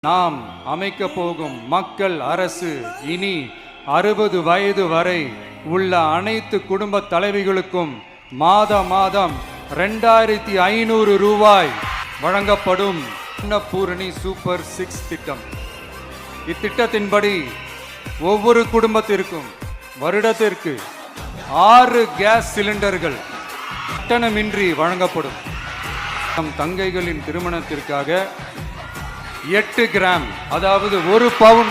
நாம் அமைக்க போகும் மக்கள் அரசு இனி 60 வயது வரை உள்ள அனைத்து குடும்ப தலைவிகளுக்கும் மாதம் 2500 ரூபாய் வழங்கப்படும் அன்னபூரணி சூப்பர் 6 திட்டம். இத்திட்டத்தின்படி ஒவ்வொரு குடும்பத்திற்கும் வருடத்திற்கு 6 கேஸ் சிலிண்டர்கள் கட்டணமின்றி வழங்கப்படும். நம் தங்கைகளின் திருமணத்திற்காக 8 கிராம் அதாவது 1 பவுன்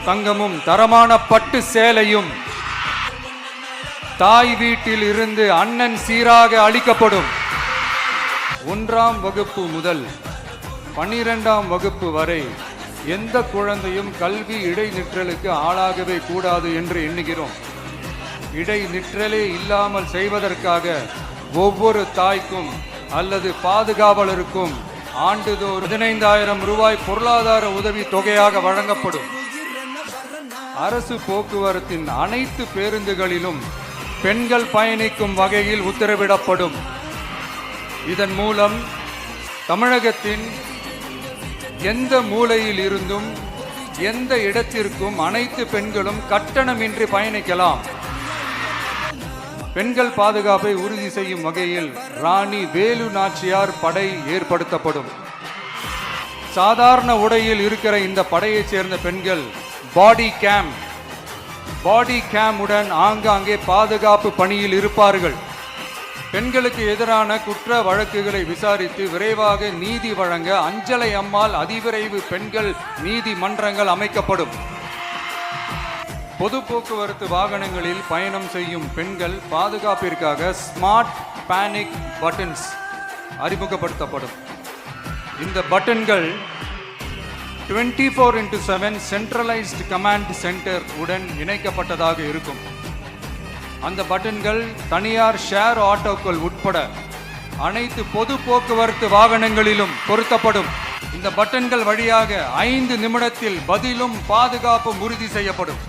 தங்கமும் தரமான பட்டு சேலையும் தாய் வீட்டில் இருந்து அண்ணன் சீராக அளிக்கப்படும். 1ஆம் வகுப்பு முதல் 12ஆம் வகுப்பு வரை எந்த குழந்தையும் கல்வி இடைநிற்றலுக்கு ஆளாகவே கூடாது என்று எண்ணுகிறோம். இடைநிற்றலே இல்லாமல் செய்வதற்காக ஒவ்வொரு தாய்க்கும் அல்லது பாதுகாவலருக்கும் ஆண்டுதோறும் 15,000 ரூபாய் பொருளாதார உதவி தொகையாக வழங்கப்படும். அரசு போக்குவரத்தின் அனைத்து பேருந்துகளிலும் பெண்கள் பயணிக்கும் வகையில் உத்தரவிடப்படும். இதன் மூலம் தமிழகத்தின் எந்த மூலையில் இருந்தும் எந்த இடத்திற்கும் அனைத்து பெண்களும் கட்டணமின்றி பயணிக்கலாம். பெண்கள் பாதுகாப்பை உறுதி செய்யும் வகையில் ராணி வேலு நாச்சியார் படை ஏற்படுத்தப்படும். சாதாரண உடையில் இருக்கிற இந்த படையைச் சேர்ந்த பெண்கள் பாடி கேம் உடன் ஆங்காங்கே பாதுகாப்பு பணியில் இருப்பார்கள். பெண்களுக்கு எதிரான குற்ற வழக்குகளை விசாரித்து விரைவாக நீதி வழங்க அஞ்சலை அம்மாள் அதிவிரைவு பெண்கள் நீதிமன்றங்கள் அமைக்கப்படும். பொது போக்குவரத்து வாகனங்களில் பயணம் செய்யும் பெண்கள் பாதுகாப்பிற்காக ஸ்மார்ட் பேனிக் பட்டன்ஸ் அறிமுகப்படுத்தப்படும். இந்த பட்டன்கள் 24/7 சென்ட்ரலைஸ்டு கமாண்ட் சென்டர் உடன் இணைக்கப்பட்டதாக இருக்கும். அந்த பட்டன்கள் தனியார் ஷேர் ஆட்டோக்கள் உட்பட அனைத்து பொது போக்குவரத்து வாகனங்களிலும் பொருத்தப்படும். இந்த பட்டன்கள் வழியாக 5 நிமிடத்தில் பதிலும் பாதுகாப்பும் உறுதி செய்யப்படும்.